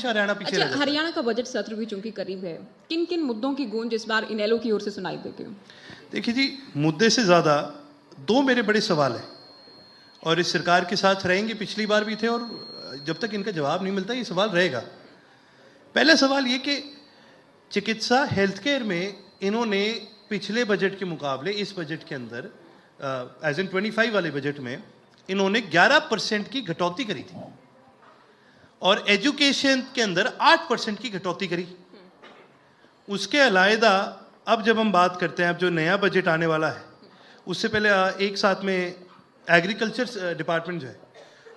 हरियाणा पीछे रह अच्छा, जाता है। हरियाणा का बजट सत्र भी चूंकि करीब है, किन किन मुद्दों की गूंज इस बार इनेलो की ओर से सुनाई देती है? देखिए जी, मुद्दे से ज़्यादा दो मेरे बड़े सवाल हैं और इस सरकार के साथ रहेंगे, पिछली बार भी थे और जब तक इनका जवाब नहीं मिलता ये सवाल रहेगा। पहला सवाल ये कि चिकित्सा हेल्थ केयर में इन्होंने पिछले बजट के मुकाबले इस बजट के अंदर एज इन 25 वाले बजट में इन्होंने 11% की कटौती करी थी और एजुकेशन के अंदर 8% की कटौती करी। उसके अलायदा अब जब हम बात करते हैं, अब जो नया बजट आने वाला है, उससे पहले एक साथ में एग्रीकल्चर डिपार्टमेंट जो है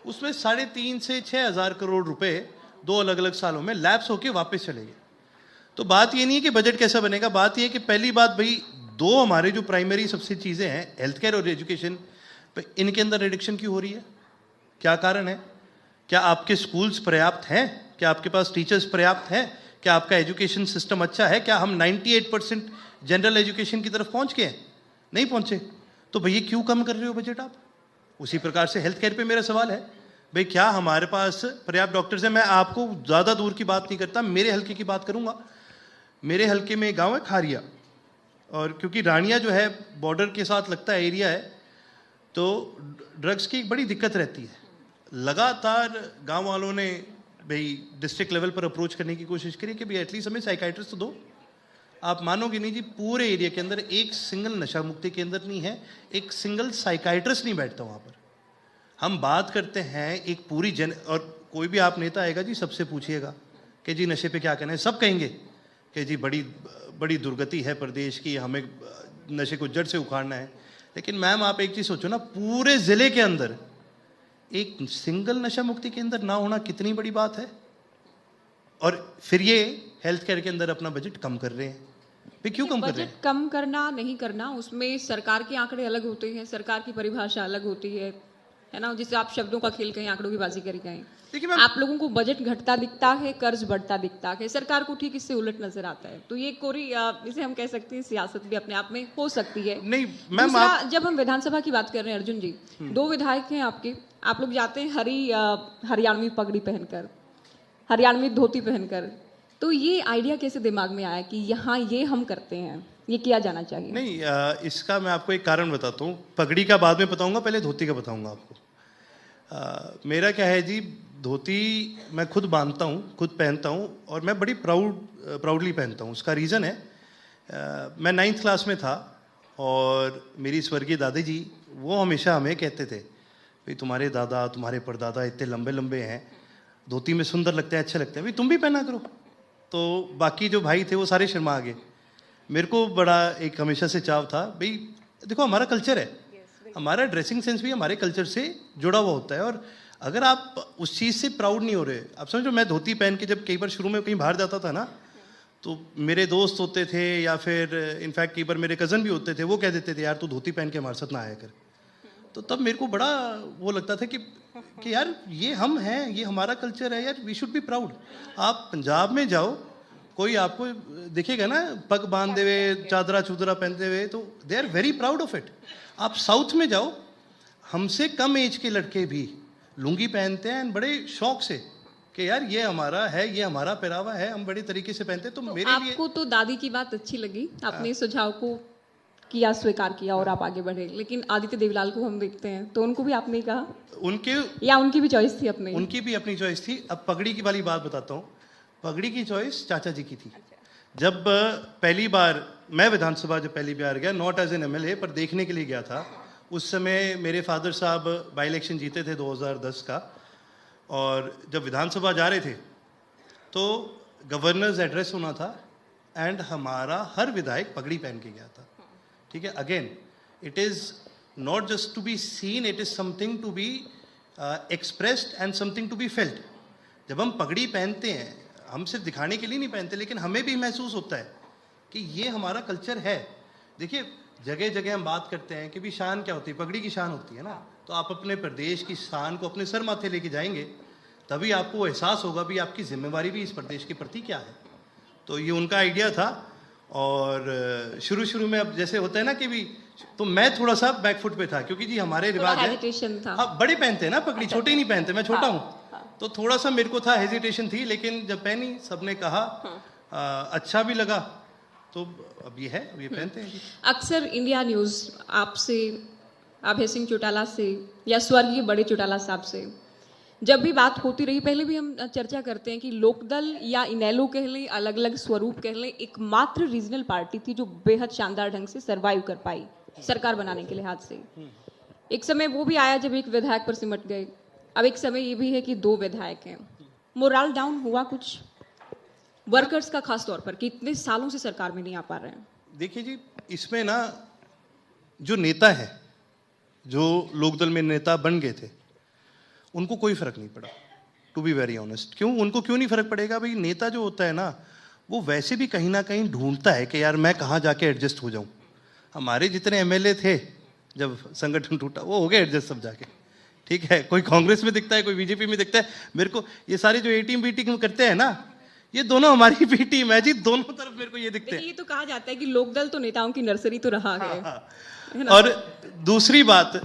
उसमें 3.5 से 6 हज़ार करोड़ रुपए 2 अलग अलग सालों में लैप्स होके वापस चले गए। तो बात ये नहीं है कि बजट कैसा बनेगा, बात ये है कि पहली बात भाई दो हमारे जो प्राइमरी सबसे चीज़ें हैं हेल्थ केयर और एजुकेशन, इनके अंदर रिडक्शन क्यों हो रही है? क्या कारण है? क्या आपके स्कूल्स पर्याप्त हैं? क्या आपके पास टीचर्स पर्याप्त हैं? क्या आपका एजुकेशन सिस्टम अच्छा है? क्या हम 98% जनरल एजुकेशन की तरफ पहुंच गए हैं? नहीं पहुंचे। तो भैया क्यों कम कर रहे हो बजट आप? उसी प्रकार से हेल्थ केयर पे मेरा सवाल है, भाई क्या हमारे पास पर्याप्त डॉक्टर्स हैं? मैं आपको ज़्यादा दूर की बात नहीं करता, मेरे हल्के की बात करूंगा। मेरे हल्के में गांव है खारिया, और क्योंकि रानिया जो है बॉर्डर के साथ लगता है एरिया है, तो ड्रग्स की एक बड़ी दिक्कत रहती है। लगातार गांव वालों ने भाई डिस्ट्रिक्ट लेवल पर अप्रोच करने की कोशिश करी कि भाई एटलीस्ट हमें साइकाइट्रिस्ट तो दो। आप मानोगे नहीं जी, पूरे एरिया के अंदर एक सिंगल नशा मुक्ति केंद्र नहीं है, एक सिंगल साइकाइट्रिस्ट नहीं बैठता वहाँ पर। हम बात करते हैं एक पूरी और कोई भी आप नेता आएगा जी, सबसे पूछिएगा कि जी नशे पे क्या कहना है, सब कहेंगे कि जी बड़ी बड़ी दुर्गति है प्रदेश की, हमें नशे को जड़ से उखाड़ना है। लेकिन मैम आप एक चीज़ सोचो ना, पूरे ज़िले के अंदर एक सिंगल नशा मुक्ति केंद्र ना होना कितनी बड़ी बात है। और फिर ये हेल्थ केयर के अंदर अपना बजट कम कर रहे हैं। फिर क्यों कम कर रहे हैं? बजट कम करना नहीं करना, उसमें सरकार के आंकड़े अलग होते हैं, सरकार की परिभाषा अलग होती है ना। जिससे आप शब्दों का खेल कहें, आंकड़ों की बाजी करी कहें। देखिए आप लोगों को बजट घटता दिखता है, कर्ज बढ़ता दिखता है, सरकार को ठीक इससे उलट नजर आता है। तो ये कोरी इसे हम कह सकते हैं सियासत भी अपने आप में हो सकती है। नहीं मैम, जब हम विधानसभा की बात कर रहे हैं अर्जुन जी, 2 विधायक हैं आपके, आप लोग जाते हैं हरियाणवी पगड़ी पहनकर, हरियाणवी धोती पहनकर, तो ये आइडिया कैसे दिमाग में आया कि यहाँ ये हम करते हैं, ये किया जाना चाहिए? नहीं, इसका मैं आपको एक कारण बताता हूँ। पगड़ी का बाद में बताऊंगा, पहले धोती का बताऊंगा आपको। मेरा क्या है जी, धोती मैं खुद बांधता हूँ, खुद पहनता हूँ और मैं बड़ी प्राउडली पहनता हूँ। उसका रीज़न है, मैं 9th क्लास में था और मेरी स्वर्गीय दादी जी वो हमेशा हमें कहते थे, भाई तुम्हारे दादा तुम्हारे परदादा इतने लंबे लंबे हैं, धोती में सुंदर लगते हैं, अच्छे लगते हैं, भाई तुम भी पहना करो। तो बाकी जो भाई थे वो सारे शर्मा गए। मेरे को बड़ा एक हमेशा से चाव था, भाई देखो हमारा कल्चर है, हमारा ड्रेसिंग सेंस भी हमारे कल्चर से जुड़ा हुआ होता है। और अगर आप उस चीज़ से प्राउड नहीं हो रहे, आप समझो मैं धोती पहन के जब कई बार शुरू में कहीं बाहर जाता था ना, तो मेरे दोस्त होते थे या फिर इनफैक्ट कई बार मेरे कज़न भी होते थे, वो कह देते थे यार तू धोती पहन के हमारे साथ ना आया कर। तो तब मेरे को बड़ा वो लगता था कि यार ये हम हैं, ये हमारा कल्चर है यार, वी शुड बी प्राउड। आप पंजाब में जाओ, कोई आपको दिखेगा ना पग बांधे हुए, चादरा चूदरा पहनते हुए, तो they are very proud of it. आप साउथ में जाओ, हमसे कम एज के लड़के भी लुंगी पहनते हैं बड़े शौक से कि यार ये हमारा है, ये हमारा पहनावा है, हम बड़े तरीके से पहनते हैं। तो मेरे लिए आपको तो दादी की बात अच्छी लगी, आपने इस सुझाव को किया, स्वीकार किया और आप आगे बढ़े। लेकिन आदित्य देवलाल को हम देखते हैं, तो उनको भी आपने कहा उनके, या उनकी भी चॉइस थी अपनी? उनकी भी अपनी चॉइस थी। अब पगड़ी की वाली बात बताता हूँ। पगड़ी की चॉइस चाचा जी की थी। जब पहली बार मैं विधानसभा जब पहली बार गया, नॉट एज एन MLA पर देखने के लिए गया था, उस समय मेरे फादर साहब बाई इलेक्शन जीते थे 2010 का, और जब विधानसभा जा रहे थे तो गवर्नर्स एड्रेस होना था एंड हमारा हर विधायक पगड़ी पहन के गया था। ठीक है, again it is not just to be seen, it is something to be expressed and something to be felt. जब हम पगड़ी पहनते हैं, हम सिर्फ दिखाने के लिए नहीं पहनते, लेकिन हमें भी महसूस होता है कि ये हमारा कल्चर है। देखिए जगह जगह हम बात करते हैं कि भी शान क्या होती है, पगड़ी की शान होती है ना। तो आप अपने प्रदेश की शान को अपने सर माथे लेके जाएंगे, तभी आपको एहसास होगा भी आपकी जिम्मेवारी भी इस प्रदेश के प्रति क्या है। तो ये उनका आइडिया था। और शुरू में अब जैसे होता है ना कि भी, तो मैं थोड़ा सा बैकफुट पे था, क्योंकि जी हमारे रिवाज है, हेजिटेशन था। हाँ बड़े पहनते हैं ना पगड़ी, छोटे नहीं पहनते, मैं छोटा हूँ। तो थोड़ा सा मेरे को था, हेजिटेशन थी, लेकिन जब पहनी सबने कहा अच्छा भी लगा, तो अब ये है, अब ये पहनते हैं जी। अक्सर इंडिया न्यूज़ आपसे, अभय सिंह चौटाला से या स्वर्गीय बड़े चौटाला साहब से जब भी बात होती रही, पहले भी हम चर्चा करते हैं कि लोकदल या इनेलो कह लें, अलग अलग स्वरूप कह लें, एकमात्र रीजनल पार्टी थी जो बेहद शानदार ढंग से सरवाइव कर पाई सरकार बनाने के लिहाज से। एक समय वो भी आया जब एक विधायक पर सिमट गए, अब एक समय ये भी है कि 2 विधायक हैं। मोरल डाउन हुआ कुछ वर्कर्स का, खास तौर पर कि इतने सालों से सरकार में नहीं आ पा रहे हैं? देखिए जी, इसमें ना जो नेता है, जो लोकदल में नेता बन गए थे, उनको कोई फर्क नहीं पड़ा, टू बी वेरी ऑनेस्ट। क्यों? उनको क्यों नहीं फर्क पड़ेगा भाई? नेता जो होता है ना, वो वैसे भी कहीं ना कहीं ढूंढता है कि यार मैं कहाँ जाके एडजस्ट हो जाऊं। हमारे जितने एमएलए थे जब संगठन टूटा, वो हो गए एडजस्ट सब जाके, ठीक है। कोई कांग्रेस में दिखता है, कोई बीजेपी में दिखता है। मेरे को ये सारे जो ए टीम बी टीम करते हैं ना, ये दोनों हमारी बी टीम है जी, दोनों तरफ मेरे को ये दिखते हैं। ये तो कहा जाता है कि लोकदल तो नेताओं की नर्सरी तो रहा है। हाँ। और दूसरी बात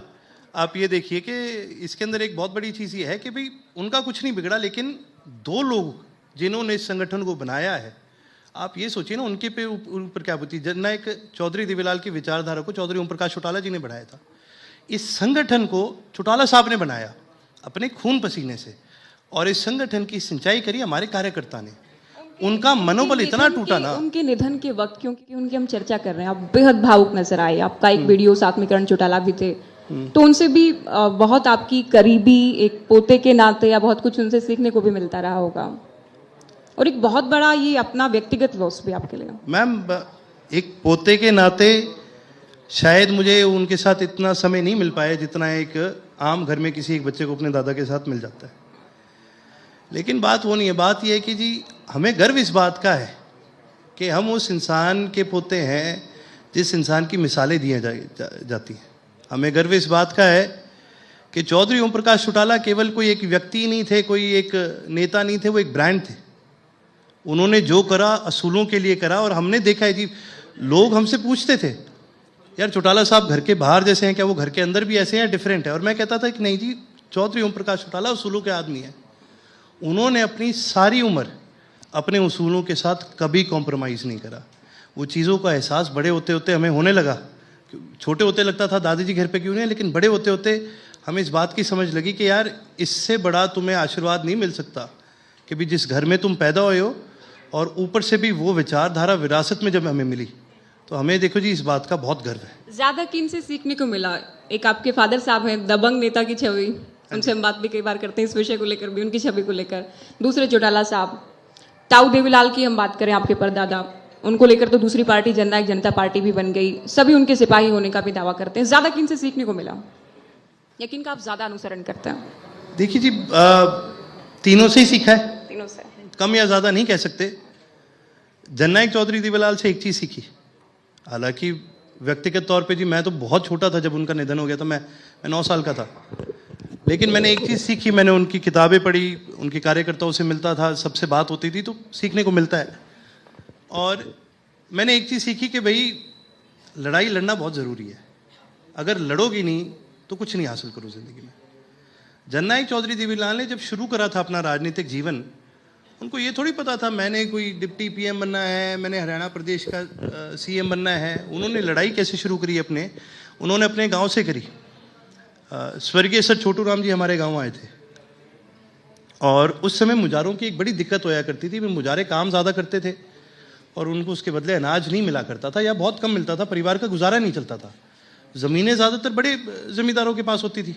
आप ये देखिए कि इसके अंदर एक बहुत बड़ी चीज़ ये है कि भाई उनका कुछ नहीं बिगड़ा, लेकिन 2 लोग जिन्होंने इस संगठन को बनाया है, आप ये सोचिए ना, उनके पे ऊपर क्या होती। जननायक चौधरी देवीलाल की विचारधारा को चौधरी ओम प्रकाश चौटाला जी ने बढ़ाया था। इस संगठन को चौटाला साहब ने बनाया अपने खून पसीने से, और इस संगठन की सिंचाई करी हमारे कार्यकर्ता ने। उनका मनोबल इतना टूटा ना, उनके निधन के वक्त, क्योंकि उनकी हम चर्चा कर रहे हैं, आप बेहद भावुक नजर आए। आपका एक वीडियो साथ में करण चौटाला भी थे, तो उनसे भी बहुत आपकी करीबी, एक पोते के नाते या बहुत कुछ उनसे सीखने को भी मिलता रहा होगा, और एक बहुत बड़ा ये अपना व्यक्तिगत लॉस भी आपके लिए। मैम, एक पोते के नाते शायद मुझे उनके साथ इतना समय नहीं मिल पाया जितना एक आम घर में किसी एक बच्चे को अपने दादा के साथ मिल जाता है। लेकिन बात वो नहीं है, बात यह है कि जी हमें गर्व इस बात का है कि हम उस इंसान के पोते हैं जिस इंसान की मिसालें दी जाती हैं। हमें गर्व इस बात का है कि चौधरी ओम प्रकाश चौटाला केवल कोई एक व्यक्ति नहीं थे, कोई एक नेता नहीं थे, वो एक ब्रांड थे। उन्होंने जो करा असूलों के लिए करा, और हमने देखा है जी, लोग हमसे पूछते थे यार चौटाला साहब घर के बाहर जैसे हैं, क्या वो घर के अंदर भी ऐसे हैं, डिफरेंट है? और मैं कहता था कि नहीं जी, चौधरी ओम प्रकाश चौटाला असूलों के आदमी हैं। उन्होंने अपनी सारी उम्र अपने उसूलों के साथ कभी कॉम्प्रोमाइज़ नहीं करा। वो चीज़ों का एहसास बड़े होते होते हमें होने लगा। छोटे होते लगता था दादी जी घर पे क्यों नहीं, लेकिन बड़े होते होते हमें इस बात की समझ लगी कि यार इससे बड़ा तुम्हें आशीर्वाद नहीं मिल सकता कि भी जिस घर में तुम पैदा हुए हो, और ऊपर से भी वो विचारधारा विरासत में जब हमें मिली, तो हमें देखो जी इस बात का बहुत गर्व है। ज्यादा किन से सीखने को मिला? एक आपके फादर साहब हैं, दबंग नेता की छवि, उनसे हम बात भी कई बार करते हैं इस विषय को लेकर भी, उनकी छवि को लेकर। दूसरे चौटाला साहब, ताऊ देवीलाल की हम बात करें, आपके परदादा, उनको लेकर तो दूसरी पार्टी जननायक जनता पार्टी भी बन गई, सभी उनके सिपाही होने का भी दावा करते हैं। ज्यादा किन से सीखने को मिला, या किन का आप ज्यादा अनुसरण करते हैं? देखिए जी, तीनों से ही सीखा है, तीनों से, कम या ज्यादा नहीं कह सकते। जननायक चौधरी देवीलाल से एक चीज सीखी, हालांकि व्यक्तिगत तौर पे जी मैं तो बहुत छोटा था जब उनका निधन हो गया था, मैं 9 साल का था, लेकिन मैंने एक चीज़ सीखी। मैंने उनकी किताबें पढ़ी, उनके कार्यकर्ताओं से मिलता था, सबसे बात होती थी, तो सीखने को मिलता है। और मैंने एक चीज़ सीखी कि भाई लड़ाई लड़ना बहुत ज़रूरी है, अगर लड़ोगी नहीं तो कुछ नहीं हासिल करो ज़िंदगी में। जननायक चौधरी देवीलाल ने जब शुरू करा था अपना राजनीतिक जीवन, उनको ये थोड़ी पता था मैंने कोई डिप्टी पीएम बनना है, मैंने हरियाणा प्रदेश का सीएम बनना है। उन्होंने लड़ाई कैसे शुरू करी उन्होंने अपने गाँव से करी। स्वर्गीय सर छोटू राम जी हमारे गांव आए थे, और उस समय मुजारों की एक बड़ी दिक्कत होया करती थी। मुजारे काम ज़्यादा करते थे और उनको उसके बदले अनाज नहीं मिला करता था, या बहुत कम मिलता था, परिवार का गुजारा नहीं चलता था। ज़मीनें ज़्यादातर बड़े ज़मींदारों के पास होती थी।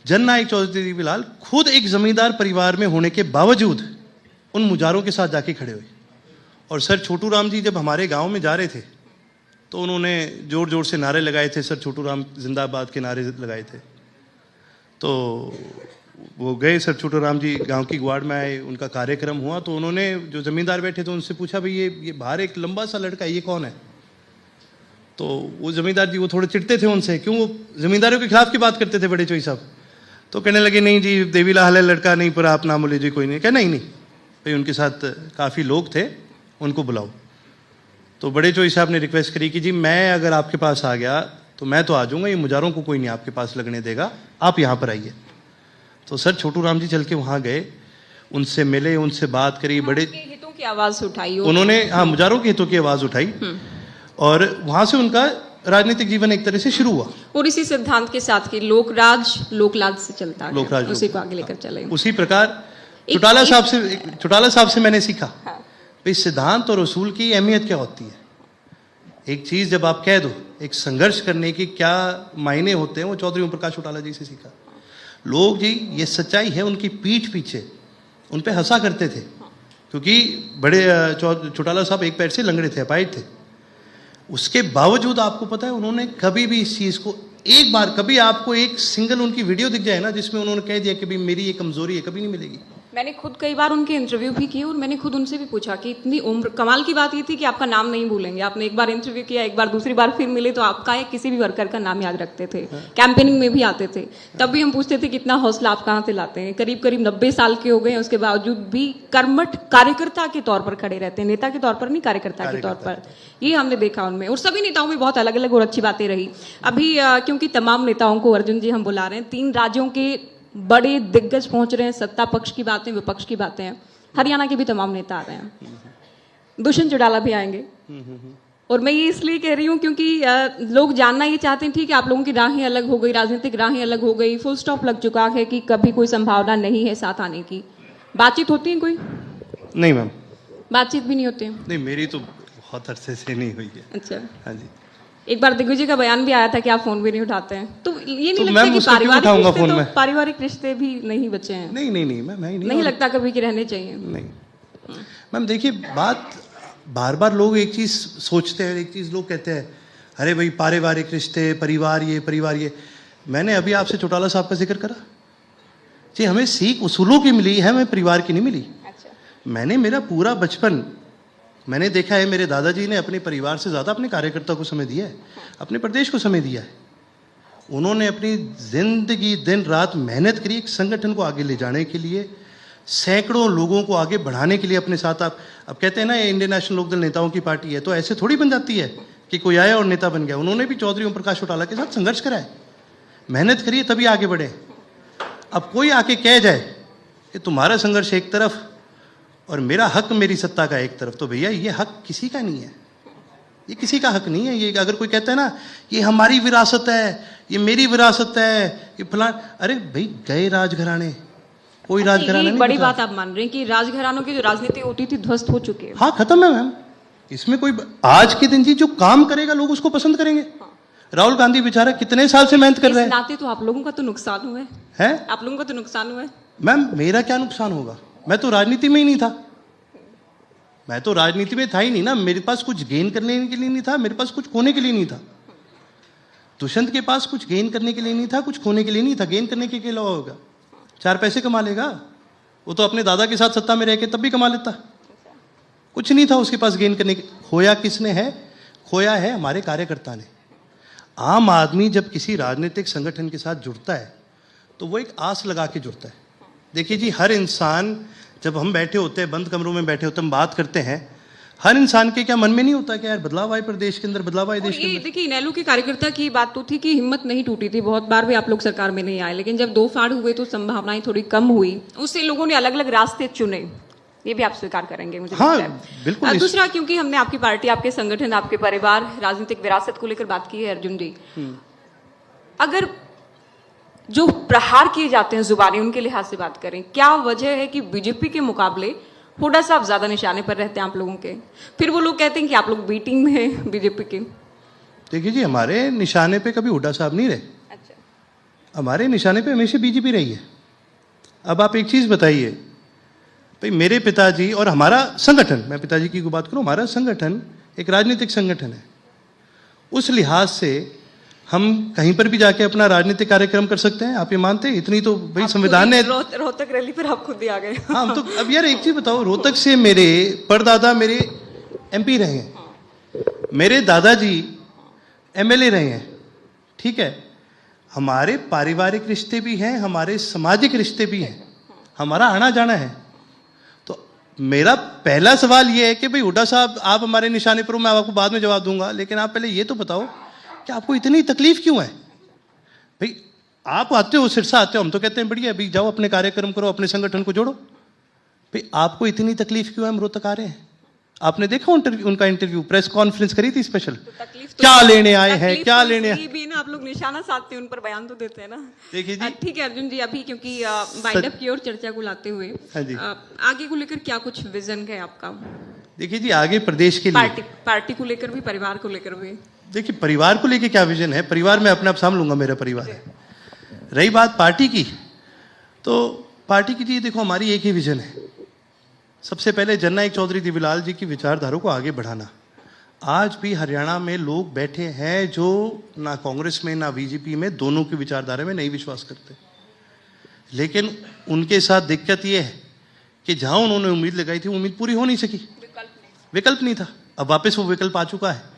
जननायक चौधरी देवीलाल खुद एक ज़मींदार परिवार में होने के बावजूद उन मुजारों के साथ जाके खड़े हुए, और सर छोटू राम जी जब हमारे गाँव में जा रहे थे तो उन्होंने जोर जोर से नारे लगाए थे, सर छोटू राम जिंदाबाद के नारे लगाए थे। तो वो गए, सर छोटू राम जी गांव की ग्वाड़ में आए, उनका कार्यक्रम हुआ, तो उन्होंने जो जमींदार बैठे थे उनसे पूछा भाई ये बाहर एक लंबा सा लड़का है, ये कौन है? तो वो जमींदार जी वो थोड़े चिढ़ते थे उनसे, क्यों वो जमींदारों के खिलाफ की बात करते थे बड़े चोई साहब। तो कहने लगे नहीं जी देवीलाल है लड़का, नहीं पर आप नाम लीजिए, कोई नहीं। क्या नहीं भाई, उनके साथ काफ़ी लोग थे, उनको बुलाओ। तो बड़े चोई साहब ने रिक्वेस्ट करी कि जी मैं अगर आपके पास आ गया तो मैं तो आ जाऊंगा, ये मुजारों को कोई नहीं आपके पास लगने देगा, आप यहाँ पर आइए। तो सर छोटू राम जी चल के वहाँ गए, उनसे मिले, उनसे बात करी, बड़े हितों की आवाज उठाई उन्होंने, हाँ, मुजारों के हितों की आवाज़ उठाई और वहाँ से उनका राजनीतिक जीवन एक तरह से शुरू हुआ। और इसी सिद्धांत के साथ कि लोकराज लोकलाज से चलता है, लोकराज उसी को आगे लेकर चले। उसी प्रकार चौटाला साहब से मैंने सीखा भाई सिद्धांत और उसूल की अहमियत क्या होती है। एक चीज़ जब आप कह दो, एक संघर्ष करने की क्या मायने होते हैं, वो चौधरी ओम प्रकाश चौटाला जी से सीखा। लोग जी, ये सच्चाई है, उनकी पीठ पीछे उन पे हंसा करते थे, क्योंकि बड़े चौटाला साहब एक पैर से लंगड़े थे, अपाहिज थे। उसके बावजूद आपको पता है उन्होंने कभी भी इस चीज़ को, एक बार कभी आपको एक सिंगल उनकी वीडियो दिख जाए ना जिसमें उन्होंने कह दिया कि भाई मेरी ये कमजोरी है, कभी नहीं मिलेगी। मैंने खुद कई बार उनके इंटरव्यू भी किए और मैंने खुद उनसे भी पूछा कि इतनी उम्र, कमाल की बात ये थी कि आपका नाम नहीं भूलेंगे। आपने एक बार इंटरव्यू किया, एक बार, दूसरी बार फिर मिले तो आपका या किसी भी वर्कर का नाम याद रखते थे। कैंपेनिंग में भी आते थे, तब भी हम पूछते थे कितना हौसला आप कहाँ से लाते हैं। करीब करीब 90 साल के हो गए हैं, उसके बावजूद भी कर्मठ कार्यकर्ता के तौर पर खड़े रहते हैं, नेता के तौर पर नहीं, कार्यकर्ता के तौर पर। ये हमने देखा उनमें, और सभी नेताओं में बहुत अलग अलग और अच्छी बातें रही। अभी क्योंकि तमाम नेताओं को अर्जुन जी हम बुला रहे हैं, 3 राज्यों के बड़े दिग्गज पहुंच रहे हैं, सत्ता पक्ष की बातें, विपक्ष की बातें हैं, हरियाणा के भी तमाम नेता आ रहे हैं, दुष्यंत चौटाला भी आएंगे। और मैं ये इसलिए कह रही हूँ क्योंकि लोग जानना ये चाहते हैं, ठीक है आप लोगों की राहें अलग हो गई, राजनीतिक राहें अलग हो गई, फुल स्टॉप लग चुका है कि कभी कोई संभावना नहीं है साथ आने की। बातचीत होती है कोई? नहीं मैम, बातचीत भी नहीं होती है? नहीं, मेरी तो बहुत अरसे से नहीं हुई है। अच्छा, हाँ जी। एक बार दिग्विजय का बयान भी आया था कि आप फोन भी नहीं उठाते हैं, तो ये नहीं तो लगता कि पारिवारिक रिश्ते भी नहीं बचे हैं? नहीं नहीं नहीं मैम, नहीं लगता कभी कि रहने चाहिए? नहीं मैम, देखिए बात, बार बार लोग एक चीज़ सोचते हैं, एक चीज़ लोग कहते हैं, अरे भाई पारिवारिक रिश्ते, परिवार ये। मैंने अभी आपसे चौटाला साहब का जिक्र करा जी, हमें सीख उसूलों की मिली है, हमें परिवार की नहीं मिली। अच्छा। मैंने मेरा पूरा बचपन मैंने देखा है, मेरे दादाजी ने अपने परिवार से ज़्यादा अपने कार्यकर्ता को समय दिया है, अपने प्रदेश को समय दिया है। उन्होंने अपनी ज़िंदगी दिन रात मेहनत करी एक संगठन को आगे ले जाने के लिए, सैकड़ों लोगों को आगे बढ़ाने के लिए अपने साथ। आप अब कहते हैं ना ये इंडियन नेशनल लोकदल नेताओं की पार्टी है, तो ऐसे थोड़ी बन जाती है कि कोई आया और नेता बन गया। उन्होंने भी चौधरी ओम प्रकाश चौटाला के साथ संघर्ष करा है, मेहनत करी है, तभी आगे बढ़े। अब कोई आके कह जाए कि तुम्हारा संघर्ष एक तरफ और मेरा हक, मेरी सत्ता का एक तरफ, तो भैया ये हक किसी का नहीं है, ये किसी का हक नहीं है। ये अगर कोई कहता है ना ये हमारी विरासत है, ये मेरी विरासत है, ये फलां, अरे भाई गए राजघराने, कोई राजघराना नहीं। बड़ी बात आप मान रहे हैं कि राजघरानों की जो राजनीति होती थी ध्वस्त हो चुकी है। हाँ, खत्म है मैम, इसमें कोई, आज के दिन जी जो काम करेगा लोग उसको पसंद करेंगे। राहुल गांधी बेचारा कितने साल से मेहनत कर रहे हैं। नाते तो आप लोगों का तो नुकसान हुआ है, आप लोगों का तो नुकसान हुआ है। मैम मेरा क्या नुकसान होगा, मैं तो राजनीति में ही नहीं था, मैं तो राजनीति में था ही नहीं ना। मेरे पास कुछ गेन करने के लिए नहीं था, मेरे पास कुछ खोने के लिए नहीं था। दुष्यंत के पास कुछ गेन करने के लिए नहीं था, कुछ खोने के लिए नहीं था। गेन करने के अलावा होगा, 4 पैसे कमा लेगा, वो तो अपने दादा के साथ सत्ता में रह के तब भी कमा लेता। कुछ नहीं था उसके पास गेन करने के। खोया किसने है? खोया है हमारे कार्यकर्ता ने। आम आदमी जब किसी राजनीतिक संगठन के साथ जुड़ता है तो वो एक आस लगा के जुड़ता है। देखिए जी, हर इंसान, जब हम बैठे होते हैं, बंद कमरों में बैठे होते हैं, हम बात करते हैं, हर इंसान के क्या मन में नहीं होता कि यार बदलाव आए प्रदेश के अंदर, बदलाव आए देश के अंदर। देखिए इनेलो के कार्यकर्ता की बात तो थी कि हिम्मत नहीं टूटी थी, बहुत बार भी आप लोग सरकार में नहीं आए, लेकिन जब 2 फाड़ हुए तो संभावनाएं थोड़ी कम हुई, उससे लोगों ने अलग अलग रास्ते चुने, ये भी आप स्वीकार करेंगे मुझे हाँ, लगता है। बिल्कुल। दूसरा, क्योंकि हमने आपकी पार्टी, आपके संगठन, आपके परिवार, राजनीतिक विरासत को लेकर बात की है अर्जुन जी, अगर जो प्रहार किए जाते हैं जुबानी, उनके लिहाज से बात करें, क्या वजह है कि बीजेपी के मुकाबले हुड्डा साहब ज्यादा निशाने पर रहते हैं आप लोगों के? फिर वो लोग कहते हैं कि आप लोग बी टीम में हैं बीजेपी के। देखिए जी, हमारे निशाने पे कभी हुड्डा साहब नहीं रहे। अच्छा। हमारे निशाने पे हमेशा बीजेपी रही है। अब आप एक चीज बताइए भाई, मेरे पिताजी और हमारा संगठन, मैं पिताजी की बात करूं, हमारा संगठन एक राजनीतिक संगठन है। उस लिहाज से हम कहीं पर भी जाके अपना राजनीतिक कार्यक्रम कर सकते हैं। आप ये मानते हैं? इतनी तो भाई संविधान ने, रोहतक रैली पर आप खुद ही आ गए। हाँ, तो अब यार एक चीज बताओ, रोहतक से मेरे परदादा मेरे एमपी रहे हैं, मेरे दादाजी एमएलए रहे हैं, ठीक है। हमारे पारिवारिक रिश्ते भी हैं, हमारे सामाजिक रिश्ते भी हैं, हमारा आना जाना है। तो मेरा पहला सवाल ये है कि भाई हुड्डा साहब आप हमारे निशाने पर हो, मैं आपको बाद में जवाब दूंगा, लेकिन आप पहले ये तो बताओ कि आपको इतनी तकलीफ क्यों है? भाई आप आते हो, सिरसा आते हो, हम तो कहते हैं बढ़िया, अभी जाओ अपने कार्यक्रम करो, अपने संगठन को जोड़ो। भाई आपको इतनी तकलीफ क्यों है? हम रोहतक आ रहे हैं। आपने देखा उनका इंटरव्यू, प्रेस कॉन्फ्रेंस करी थी स्पेशल। तकलीफ तो क्या लेने आए हैं, क्या लेने ये भी ना, आप लोग निशाना साधते हैं, उन पर बयान तो देते हैं ना। देखिए जी, ठीक है अर्जुन जी, अभी क्योंकि वाइंड अप की ओर चर्चा को लाते हुए, हाँ जी, आगे को लेकर क्या कुछ विजन है आपका? देखिए जी, आगे प्रदेश के लिए पार्टी को लेकर भी, परिवार को लेकर भी। देखिए, परिवार को लेकर क्या विजन है, परिवार में अपने आप साम लूंगा, मेरा परिवार है। रही बात पार्टी की, तो पार्टी की जी देखो, हमारी एक ही विजन है। सबसे पहले जननायक चौधरी देवीलाल जी की विचारधारा को आगे बढ़ाना। आज भी हरियाणा में लोग बैठे हैं जो ना कांग्रेस में ना बीजेपी में, दोनों की विचारधारा में नहीं विश्वास करते, लेकिन उनके साथ दिक्कत यह है कि जहां उन्होंने उम्मीद लगाई थी, उम्मीद पूरी हो नहीं सकी, विकल्प नहीं था। अब वापस वो विकल्प आ चुका है।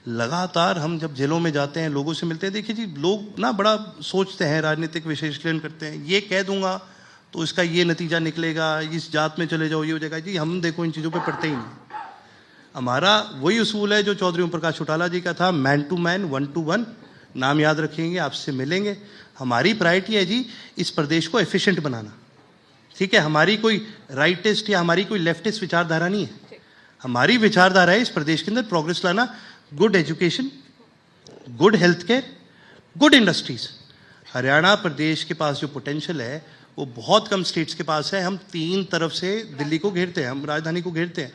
लगातार हम जब जेलों में जाते हैं, लोगों से मिलते हैं, देखिए जी, लोग ना बड़ा सोचते हैं, राजनीतिक विश्लेषण करते हैं, ये कह दूंगा तो इसका ये नतीजा निकलेगा, इस जात में चले जाओ ये हो जाएगा। जी हम देखो इन चीज़ों पे पढ़ते ही नहीं। हमारा वही उसूल है जो चौधरी ओम प्रकाश चौटाला जी का था, man to man, one to one. नाम याद रखेंगे, आपसे मिलेंगे। हमारी प्रायोरिटी है जी इस प्रदेश को एफिशिएंट बनाना, ठीक है। हमारी कोई राइटिस्ट या हमारी कोई लेफ्टिस्ट विचारधारा नहीं है। हमारी विचारधारा है इस प्रदेश के अंदर प्रोग्रेस लाना, good education, good health care, good industries. Haryana प्रदेश के पास जो पोटेंशियल है वो बहुत कम स्टेट्स के पास है। हम 3 तरफ से दिल्ली को घेरते हैं, हम राजधानी को घेरते हैं।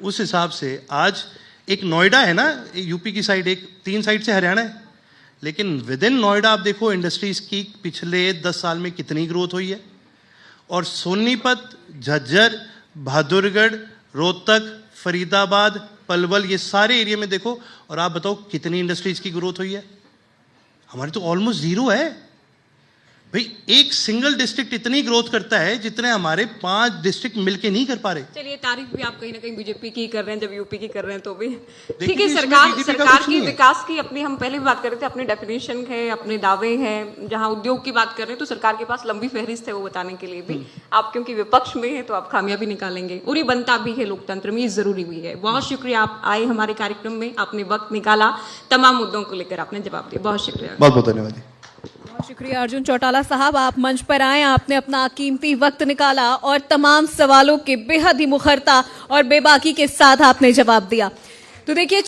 उस हिसाब से आज एक नोएडा है ना, यूपी की साइड, एक 3 साइड से हरियाणा है, लेकिन विद इन नोएडा आप देखो इंडस्ट्रीज की पिछले 10 साल में कितनी ग्रोथ हुई है। और सोनीपत, झज्जर, बहादुरगढ़, रोहतक, फरीदाबाद, पलवल, ये सारे एरिया में देखो और आप बताओ कितनी इंडस्ट्रीज की ग्रोथ हुई है। हमारी तो ऑलमोस्ट जीरो है भाई। एक सिंगल डिस्ट्रिक्ट इतनी ग्रोथ करता है जितने हमारे 5 डिस्ट्रिक्ट मिलके नहीं कर पा रहे। चलिए, तारीफ भी आप कहीं ना कहीं बीजेपी की कर रहे हैं, जब यूपी की कर रहे हैं तो भी देखिए, ठीक है। सरकार की विकास की अपनी, हम पहले भी बात कर रहे थे, अपनी डेफिनेशन है, अपने दावे हैं। जहां उद्योग की बात कर रहे हैं तो सरकार के पास लंबी फहरिस्त है वो बताने के लिए भी। आप क्योंकि विपक्ष में है तो आप खामियां भी निकालेंगे, और ये बनता भी है लोकतंत्र में, ये जरूरी भी है। बहुत शुक्रिया, आप आए हमारे कार्यक्रम में, आपने वक्त निकाला, तमाम मुद्दों को लेकर आपने जवाब दिया। बहुत शुक्रिया, बहुत बहुत धन्यवाद। बहुत शुक्रिया अर्जुन चौटाला साहब, आप मंच पर आए, आपने अपना कीमती वक्त निकाला और तमाम सवालों के बेहद ही मुखरता और बेबाकी के साथ आपने जवाब दिया। तो देखिए